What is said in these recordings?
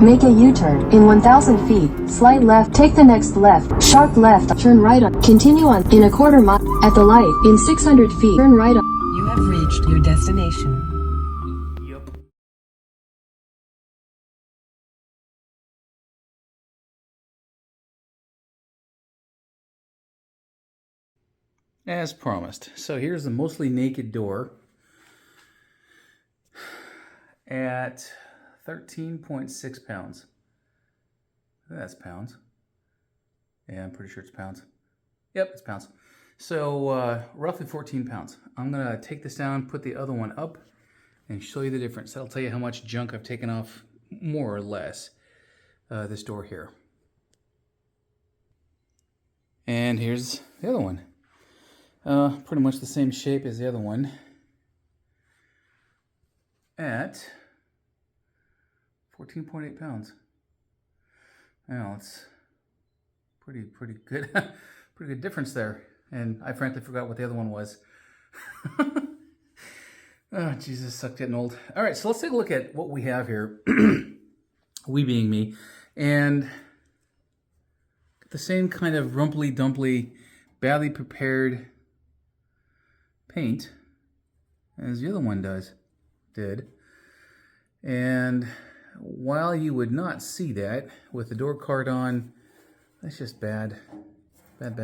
Make a U-turn. In 1,000 feet, slide left, take the next left, sharp left, turn right on, continue on, in a quarter mile, at the light, in 600 feet, turn right on. You have reached your destination. Yup. As promised. So here's the mostly naked door at 13.6 pounds. That's pounds. Yeah, I'm pretty sure it's pounds. Yep, it's pounds. So roughly 14 pounds. I'm going to take this down, put the other one up, and show you the difference. That'll tell you how much junk I've taken off, more or less, this door here. And here's the other one. Pretty much the same shape as the other one. At 14.8 pounds. Well, it's pretty good. Pretty good difference there. And I frankly forgot what the other one was. Oh, Jesus, sucked getting old. All right, so let's take a look at what we have here. We being me. And the same kind of rumply-dumply, badly prepared paint as the other one did. And while you would not see that with the door card on, that's just bad. Bad.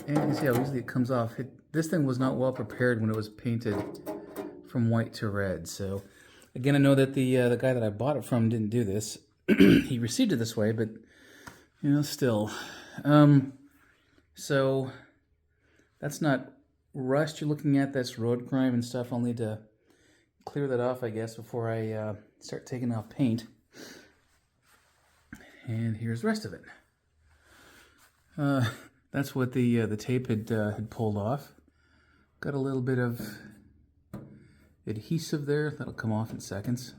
And you can see how easily it comes off. This thing was not well prepared when it was painted from white to red. So again, I know that the guy that I bought it from didn't do this. He received it this way, but you know, still. So that's not rust you're looking at, that's road grime and stuff. I'll need to clear that off, I guess, before I start taking off paint. And here's the rest of it. That's what the tape had pulled off. Got a little bit of adhesive there. That'll come off in seconds.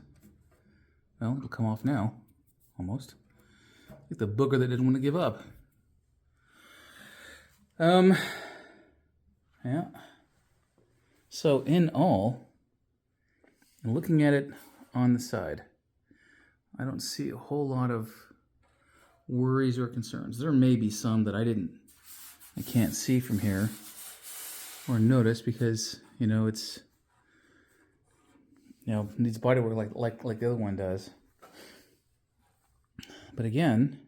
Well, it'll come off now, almost. Like the booger that didn't want to give up. Yeah. So in all, looking at it on the side, I don't see a whole lot of worries or concerns. There may be some that I can't see from here or notice because, you know, it's, you know, needs bodywork like the other one does. But again,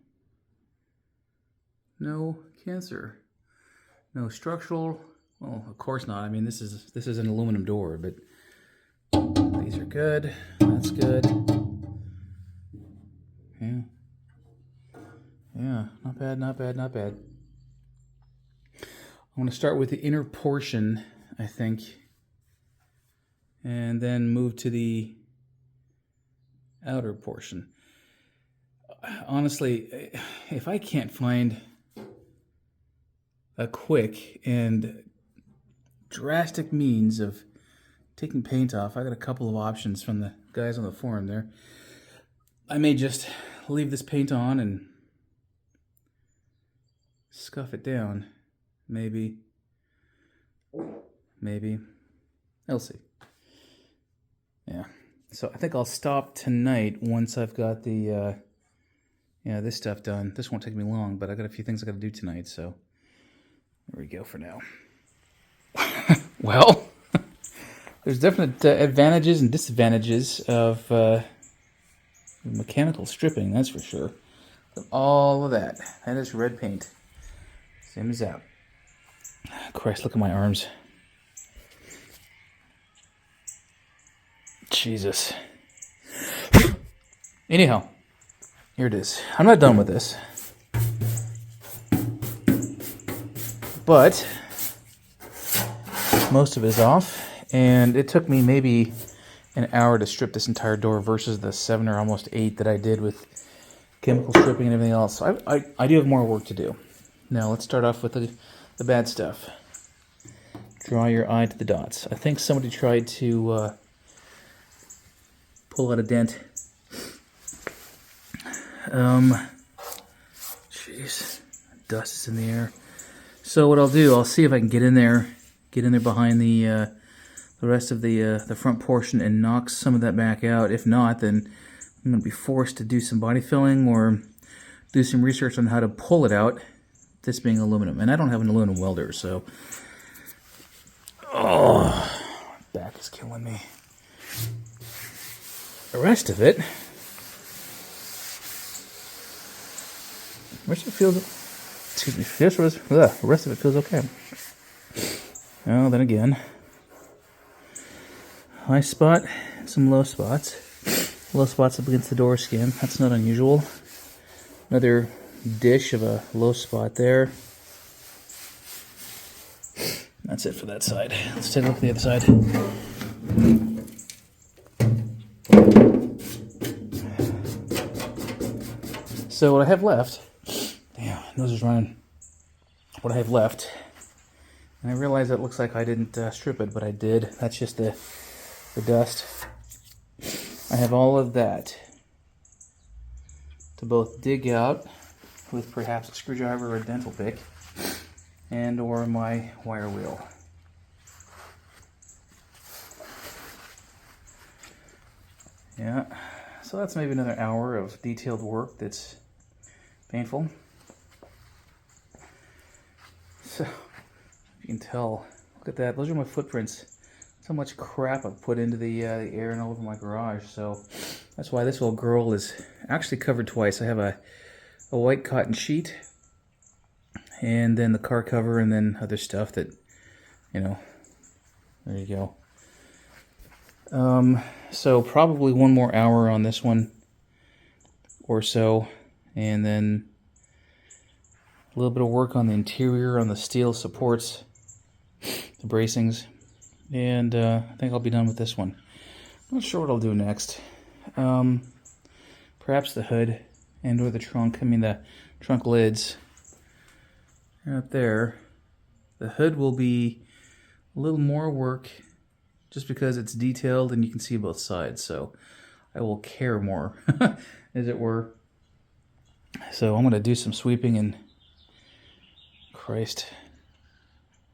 no cancer, no structural. Well, of course not. I mean, this is an aluminum door, but these are good. That's good. Yeah, not bad. I want to start with the inner portion, I think, and then move to the outer portion. Honestly, if I can't find a quick and drastic means of taking paint off, I got a couple of options from the guys on the forum there. I may just leave this paint on and scuff it down. Maybe. I'll see. Yeah. So I think I'll stop tonight once I've got the this stuff done. This won't take me long, but I got a few things I got to do tonight, so there we go for now. Well, there's definite advantages and disadvantages of mechanical stripping, that's for sure. But all of that is red paint. Same as that. Christ, look at my arms. Jesus. Anyhow, here it is. I'm not done with this. But most of it is off, and it took me maybe an hour to strip this entire door versus the 7 or almost 8 that I did with chemical stripping and everything else. So I do have more work to do. Now let's start off with the bad stuff. Draw your eye to the dots. I think somebody tried to pull out a dent. Jeez, dust is in the air. So what I'll do, I'll see if I can get in there behind the rest of the front portion and knock some of that back out. If not, then I'm going to be forced to do some body filling or do some research on how to pull it out, this being aluminum. And I don't have an aluminum welder, so... Oh, back is killing me. The rest of it... The rest of it feels okay. Well, then again... High spot, some low spots. Low spots up against the door skin. That's not unusual. Another dish of a low spot there. That's it for that side. Let's take a look at the other side. So what I have left, damn, nose is running. What I have left, and I realize that looks like I didn't strip it, but I did. That's just the dust. I have all of that to both dig out with perhaps a screwdriver or a dental pick, and or my wire wheel. Yeah, so that's maybe another hour of detailed work that's painful. So, you can tell, look at that, those are my footprints. So much crap I've put into the air and all over my garage. So that's why this little girl is actually covered twice. I have a white cotton sheet, and then the car cover, and then other stuff that, you know, there you go. So probably one more hour on this one or so, and then a little bit of work on the interior, on the steel supports, the bracings. And I think I'll be done with this one. I'm not sure what I'll do next. Perhaps the hood and or the trunk. I mean the trunk lids. Right there. The hood will be a little more work just because it's detailed and you can see both sides. So I will care more, as it were. So I'm going to do some sweeping and... Christ...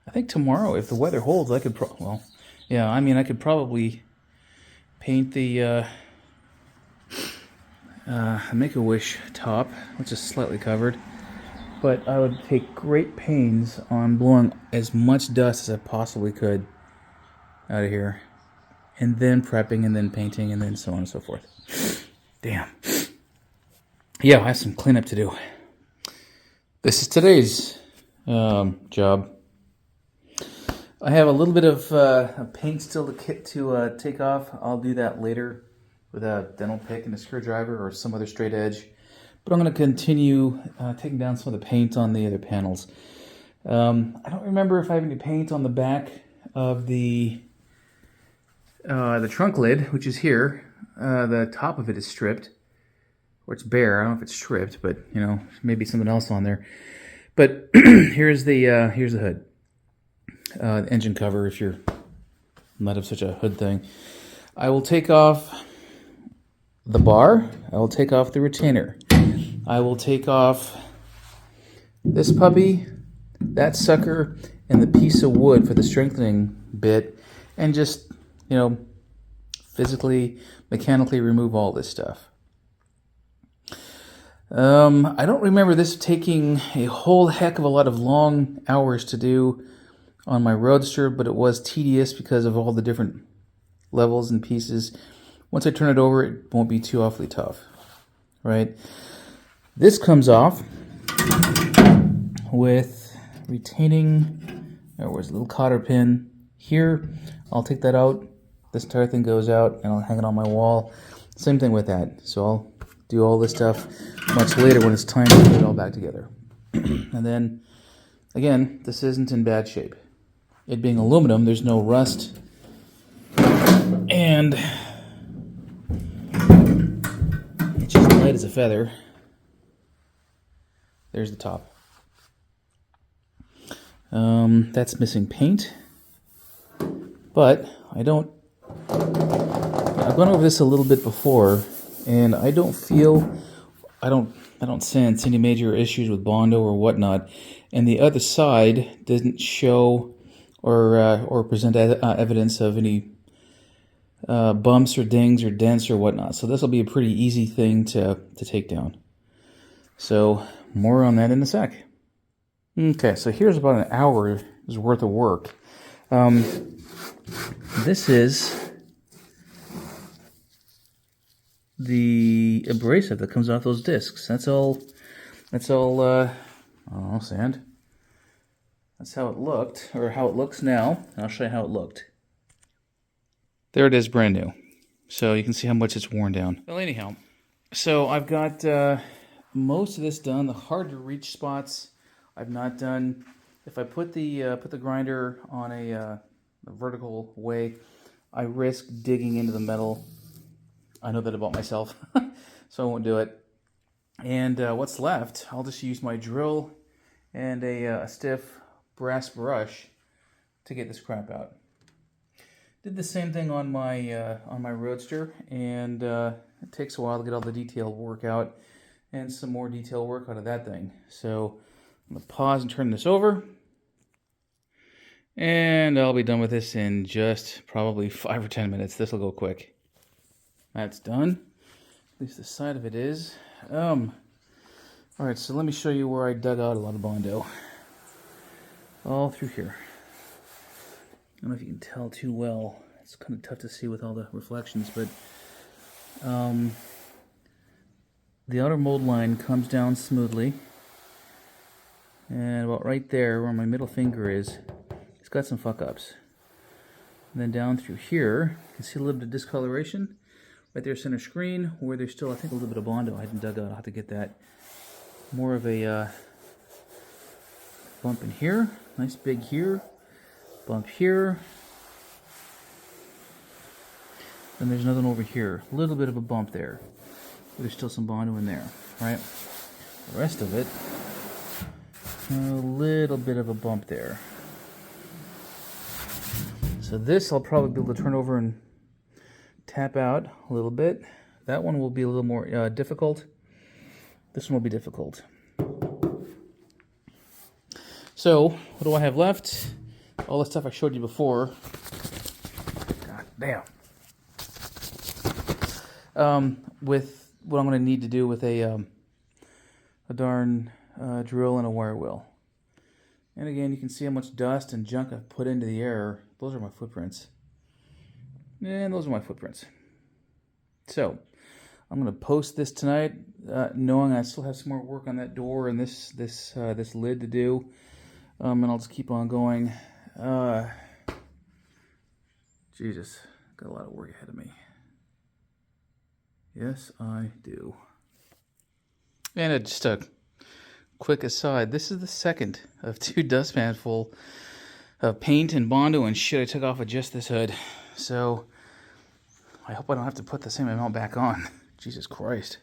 I think tomorrow, if the weather holds, I could I could probably paint the Make-A-Wish top, which is slightly covered. But I would take great pains on blowing as much dust as I possibly could out of here. And then prepping, and then painting, and then so on and so forth. Damn. Yeah, I have some cleanup to do. This is today's job. I have a little bit of paint still to take off. I'll do that later with a dental pick and a screwdriver or some other straight edge. But I'm going to continue taking down some of the paint on the other panels. I don't remember if I have any paint on the back of the trunk lid, which is here. The top of it is stripped, or it's bare. I don't know if it's stripped, but you know, maybe something else on there. But here's the hood. Engine cover, if you're not of such a hood thing. I will take off the bar. I will take off the retainer. I will take off this puppy, that sucker, and the piece of wood for the strengthening bit, and just, you know, physically, mechanically remove all this stuff. I don't remember this taking a whole heck of a lot of long hours to do on my Roadster, but it was tedious because of all the different levels and pieces. Once I turn it over, it won't be too awfully tough, right? This comes off with retaining, where's a little cotter pin here. I'll take that out. This entire thing goes out, and I'll hang it on my wall. Same thing with that. So I'll do all this stuff much later when it's time to put it all back together. And then, again, this isn't in bad shape. It being aluminum, there's no rust, and it's just light as a feather. There's the top. That's missing paint, but I've gone over this a little bit before, and I don't sense any major issues with Bondo or whatnot, and the other side doesn't show or present evidence of any bumps or dings or dents or whatnot. So this will be a pretty easy thing to take down. So more on that in a sec. Okay, so here's about an hour's worth of work. This is the abrasive that comes off those discs. That's all, I don't know, sand. That's how it looked, or how it looks now. I'll show you how it looked. There it is, brand new. So you can see how much it's worn down. Well, anyhow, so I've got most of this done. The hard to reach spots I've not done. If I put the grinder on a vertical way, I risk digging into the metal. I know that about myself, so I won't do it. And what's left, I'll just use my drill and a stiff brass brush to get this crap out. Did the same thing on my Roadster, and it takes a while to get all the detail work out and some more detail work out of that thing. So I'm going to pause and turn this over, and I'll be done with this in just probably 5 or 10 minutes. This will go quick. That's done. At least the side of it is. Alright, so let me show you where I dug out a lot of Bondo. All through here. I don't know if you can tell too well. It's kind of tough to see with all the reflections, but the outer mold line comes down smoothly. And about right there where my middle finger is, it's got some fuck-ups. And then down through here, you can see a little bit of discoloration. Right there, center screen, where there's still, I think, a little bit of Bondo I hadn't dug out. I'll have to get that. More of a bump in here. Nice big here. Bump here. Then there's another one over here. A little bit of a bump there. There's still some Bondo in there, right? The rest of it, a little bit of a bump there. So this I'll probably be able to turn over and tap out a little bit. That one will be a little more difficult. This one will be difficult. So, what do I have left? All the stuff I showed you before. God damn. With what I'm going to need to do with a darn drill and a wire wheel. And again, you can see how much dust and junk I've put into the air. Those are my footprints. And those are my footprints. So, I'm going to post this tonight, knowing I still have some more work on that door and this lid to do. And I'll just keep on going. Jesus, got a lot of work ahead of me. Yes, I do. And just a quick aside, this is the second of 2 dustpans full of paint and Bondo and shit I took off of just this hood. So, I hope I don't have to put the same amount back on. Jesus Christ.